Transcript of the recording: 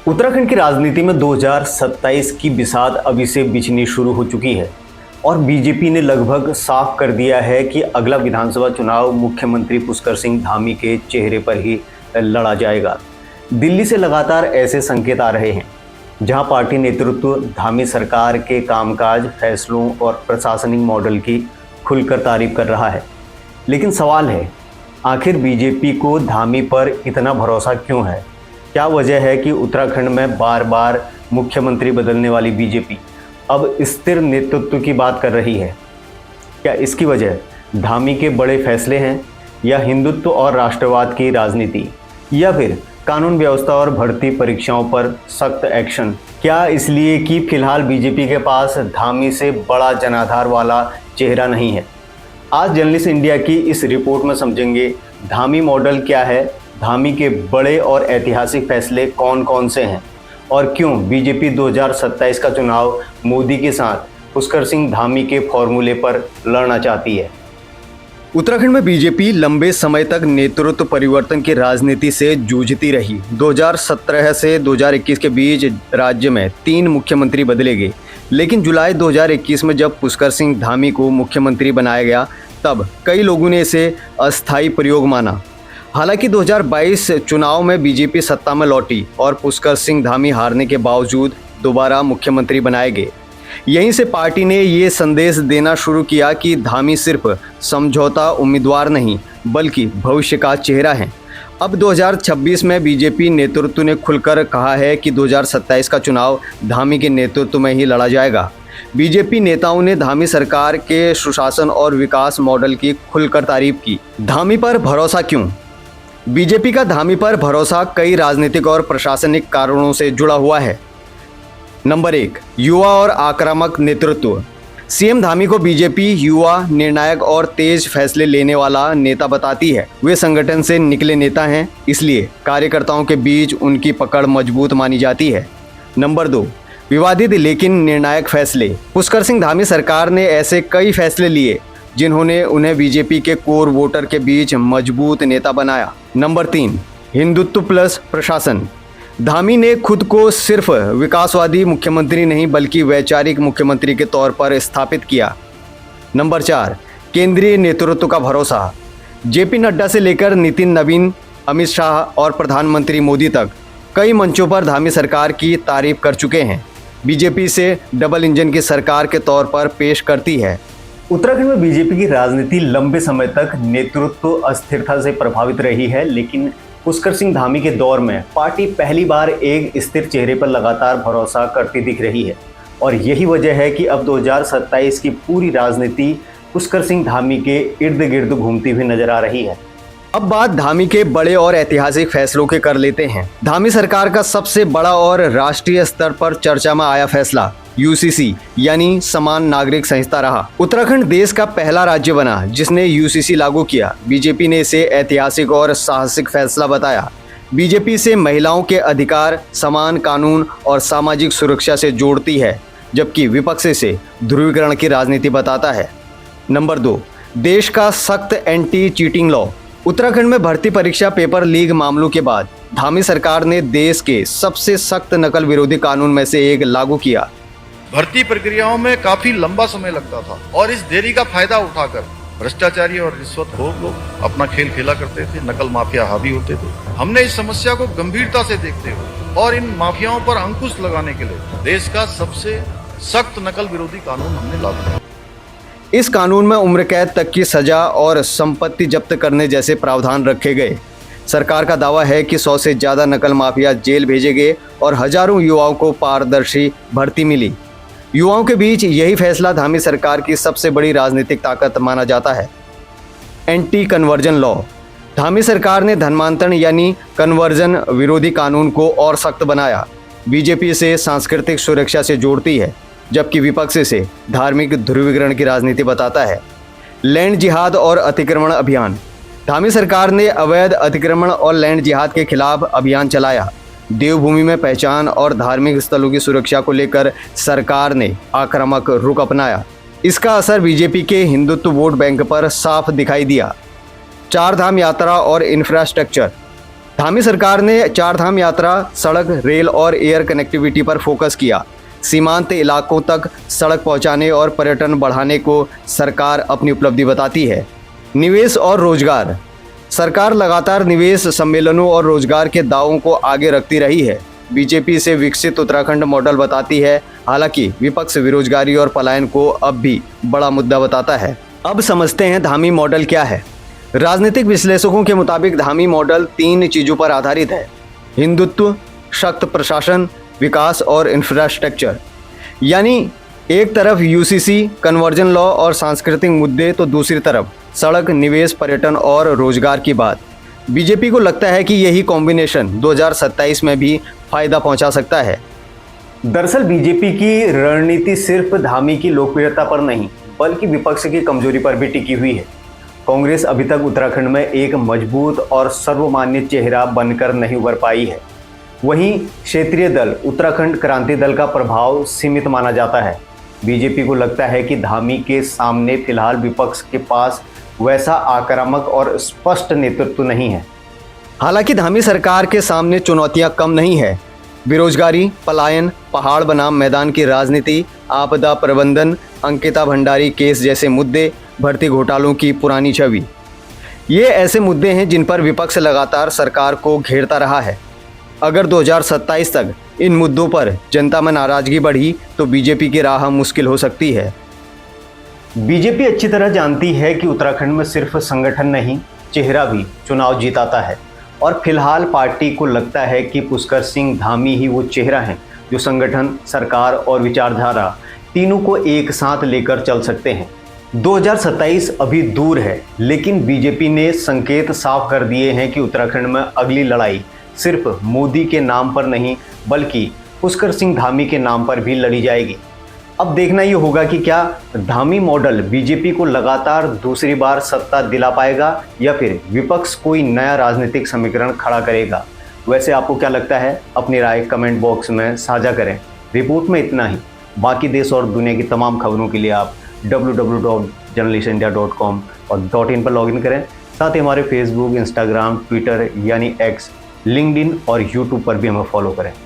उत्तराखंड की राजनीति में 2027 की बिसात अभी से बिछनी शुरू हो चुकी है और बीजेपी ने लगभग साफ कर दिया है कि अगला विधानसभा चुनाव मुख्यमंत्री पुष्कर सिंह धामी के चेहरे पर ही लड़ा जाएगा। दिल्ली से लगातार ऐसे संकेत आ रहे हैं जहां पार्टी नेतृत्व धामी सरकार के कामकाज, फैसलों और प्रशासनिक मॉडल की खुलकर तारीफ कर रहा है। लेकिन सवाल है, आखिर बीजेपी को धामी पर इतना भरोसा क्यों है? क्या वजह है कि उत्तराखंड में बार बार मुख्यमंत्री बदलने वाली बीजेपी अब स्थिर नेतृत्व की बात कर रही है? क्या इसकी वजह धामी के बड़े फैसले हैं, या हिंदुत्व और राष्ट्रवाद की राजनीति, या फिर कानून व्यवस्था और भर्ती परीक्षाओं पर सख्त एक्शन? क्या इसलिए कि फिलहाल बीजेपी के पास धामी से बड़ा जनाधार वाला चेहरा नहीं है? आज जर्नलिस्ट इंडिया की इस रिपोर्ट में समझेंगे धामी मॉडल क्या है, धामी के बड़े और ऐतिहासिक फैसले कौन कौन से हैं, और क्यों बीजेपी 2027 का चुनाव मोदी के साथ पुष्कर सिंह धामी के फॉर्मूले पर लड़ना चाहती है। उत्तराखंड में बीजेपी लंबे समय तक नेतृत्व परिवर्तन की राजनीति से जूझती रही। 2017 से 2021 के बीच राज्य में 3 मुख्यमंत्री बदले गए, लेकिन जुलाई 2021 में जब पुष्कर सिंह धामी को मुख्यमंत्री बनाया गया तब कई लोगों ने इसे अस्थायी प्रयोग माना। हालांकि 2022 चुनाव में बीजेपी सत्ता में लौटी और पुष्कर सिंह धामी हारने के बावजूद दोबारा मुख्यमंत्री बनाए गए। यहीं से पार्टी ने ये संदेश देना शुरू किया कि धामी सिर्फ समझौता उम्मीदवार नहीं बल्कि भविष्य का चेहरा है। अब 2026 में बीजेपी नेतृत्व ने खुलकर कहा है कि 2027 का चुनाव धामी के नेतृत्व में ही लड़ा जाएगा। बीजेपी नेताओं ने धामी सरकार के सुशासन और विकास मॉडल की खुलकर तारीफ की। धामी पर भरोसा क्यों? बीजेपी का धामी पर भरोसा कई राजनीतिक और प्रशासनिक कारणों से जुड़ा हुआ है। नंबर 1, युवा और आक्रामक नेतृत्व। सीएम धामी को बीजेपी युवा, निर्णायक और तेज फैसले लेने वाला नेता बताती है। वे संगठन से निकले नेता हैं, इसलिए कार्यकर्ताओं के बीच उनकी पकड़ मजबूत मानी जाती है। नंबर 2, विवादित लेकिन निर्णायक फैसले। पुष्कर सिंह धामी सरकार ने ऐसे कई फैसले लिए जिन्होंने उन्हें बीजेपी के कोर वोटर के बीच मजबूत नेता बनाया। नंबर 3, हिंदुत्व प्लस प्रशासन। धामी ने खुद को सिर्फ विकासवादी मुख्यमंत्री नहीं बल्कि वैचारिक मुख्यमंत्री के तौर पर स्थापित किया। नंबर 4, केंद्रीय नेतृत्व का भरोसा। जेपी नड्डा से लेकर नितिन नवीन, अमित शाह और प्रधानमंत्री मोदी तक कई मंचों पर धामी सरकार की तारीफ कर चुके हैं। बीजेपी से डबल इंजन की सरकार के तौर पर पेश करती है। उत्तराखंड में बीजेपी की राजनीति लंबे समय तक नेतृत्व अस्थिरता से प्रभावित रही है, लेकिन पुष्कर सिंह धामी के दौर में पार्टी पहली बार एक स्थिर चेहरे पर लगातार भरोसा करती दिख रही है। और यही वजह है कि अब 2027 की पूरी राजनीति पुष्कर सिंह धामी के इर्द गिर्द घूमती हुई नजर आ रही है। अब बात धामी के बड़े और ऐतिहासिक फैसलों के कर लेते हैं। धामी सरकार का सबसे बड़ा और राष्ट्रीय स्तर पर चर्चा में आया फैसला यूसीसी यानी समान नागरिक संहिता रहा। उत्तराखंड देश का पहला राज्य बना जिसने यूसीसी लागू किया। बीजेपी ने इसे ऐतिहासिक और साहसिक फैसला बताया। बीजेपी से महिलाओं के अधिकार, समान कानून और सामाजिक सुरक्षा से जोड़ती है, जबकि विपक्ष से ध्रुवीकरण की राजनीति बताता है। नंबर 2, देश का सख्त एंटी चीटिंग लॉ। उत्तराखंड में भर्ती परीक्षा पेपर लीक मामलों के बाद धामी सरकार ने देश के सबसे सख्त नकल विरोधी कानून में से एक लागू किया। भर्ती प्रक्रियाओं में काफी लंबा समय लगता था और इस देरी का फायदा उठाकर भ्रष्टाचारी और रिश्वतखोर लोग अपना खेल खेला करते थे, नकल माफिया हावी होते थे। हमने इस समस्या को गंभीरता से देखते हुए और इन माफियाओं पर अंकुश लगाने के लिए देश का सबसे सख्त नकल विरोधी कानून हमने लागू किया। इस कानून में उम्र कैद तक की सजा और संपत्ति जब्त करने जैसे प्रावधान रखे गए। सरकार का दावा है कि 100 से ज्यादा नकल माफिया जेल भेजे गए और हजारों युवाओं को पारदर्शी भर्ती मिली। युवाओं के बीच यही फैसला धामी सरकार की सबसे बड़ी राजनीतिक ताकत माना जाता है। Anti conversion law. धामी सरकार ने धर्मांतरण यानी कन्वर्जन विरोधी कानून को और सख्त बनाया। बीजेपी इसे सांस्कृतिक सुरक्षा से जोड़ती है, जबकि विपक्ष से धार्मिक ध्रुवीकरण की राजनीति बताता है। लैंड जिहाद और अतिक्रमण अभियान। धामी सरकार ने अवैध अतिक्रमण और लैंड जिहाद के खिलाफ अभियान चलाया। देवभूमि में पहचान और धार्मिक स्थलों की सुरक्षा को लेकर सरकार ने आक्रामक रुख अपनाया। इसका असर बीजेपी के हिंदुत्व वोट बैंक पर साफ दिखाई दिया। 4 धाम यात्रा और इंफ्रास्ट्रक्चर। धामी सरकार ने चारधाम यात्रा, सड़क, रेल और एयर कनेक्टिविटी पर फोकस किया। सीमांत इलाकों तक सड़क पहुंचाने और पर्यटन बढ़ाने को सरकार अपनी उपलब्धि बताती है। निवेश और रोजगार। सरकार लगातार निवेश सम्मेलनों और रोजगार के दावों को आगे रखती रही है। बीजेपी से विकसित उत्तराखंड मॉडल बताती है, हालांकि विपक्ष बेरोजगारी और पलायन को अब भी बड़ा मुद्दा बताता है। अब समझते हैं धामी मॉडल क्या है। राजनीतिक विश्लेषकों के मुताबिक धामी मॉडल 3 चीज़ों पर आधारित है: हिंदुत्व, सख्त प्रशासन, विकास और इंफ्रास्ट्रक्चर। यानी एक तरफ यूसीसी, कन्वर्जन लॉ और सांस्कृतिक मुद्दे, तो दूसरी तरफ सड़क, निवेश, पर्यटन और रोजगार की बात। बीजेपी को लगता है कि यही कॉम्बिनेशन 2027 में भी फायदा पहुंचा सकता है। दरअसल बीजेपी की रणनीति सिर्फ धामी की लोकप्रियता पर नहीं, बल्कि विपक्ष की कमजोरी पर भी टिकी हुई है। कांग्रेस अभी तक उत्तराखंड में एक मजबूत और सर्वमान्य चेहरा बनकर नहीं उभर पाई है। वहीं क्षेत्रीय दल उत्तराखंड क्रांति दल का प्रभाव सीमित माना जाता है। बीजेपी को लगता है कि धामी के सामने फिलहाल विपक्ष के पास वैसा आक्रामक और स्पष्ट नेतृत्व नहीं है। हालांकि धामी सरकार के सामने चुनौतियां कम नहीं है। बेरोजगारी, पलायन, पहाड़ बनाम मैदान की राजनीति, आपदा प्रबंधन, अंकिता भंडारी केस जैसे मुद्दे, भर्ती घोटालों की पुरानी छवि, ये ऐसे मुद्दे हैं जिन पर विपक्ष लगातार सरकार को घेरता रहा है। अगर 2027 तक इन मुद्दों पर जनता में नाराजगी बढ़ी तो बीजेपी की राह मुश्किल हो सकती है। बीजेपी अच्छी तरह जानती है कि उत्तराखंड में सिर्फ संगठन नहीं, चेहरा भी चुनाव जिताता है। और फिलहाल पार्टी को लगता है कि पुष्कर सिंह धामी ही वो चेहरा है जो संगठन, सरकार और विचारधारा तीनों को एक साथ लेकर चल सकते हैं। 2027 अभी दूर है, लेकिन बीजेपी ने संकेत साफ कर दिए हैं कि उत्तराखंड में अगली लड़ाई सिर्फ मोदी के नाम पर नहीं, बल्कि पुष्कर सिंह धामी के नाम पर भी लड़ी जाएगी। अब देखना ये होगा कि क्या धामी मॉडल बीजेपी को लगातार दूसरी बार सत्ता दिला पाएगा या फिर विपक्ष कोई नया राजनीतिक समीकरण खड़ा करेगा। वैसे आपको क्या लगता है? अपनी राय कमेंट बॉक्स में साझा करें। रिपोर्ट में इतना ही। बाकी देश और दुनिया की तमाम खबरों के लिए आप www.journalistindia.com और .in पर लॉगिन करें। साथ ही हमारे फेसबुक, इंस्टाग्राम, ट्विटर यानी एक्स, लिंक्डइन और यूट्यूब पर भी हमें फॉलो करें।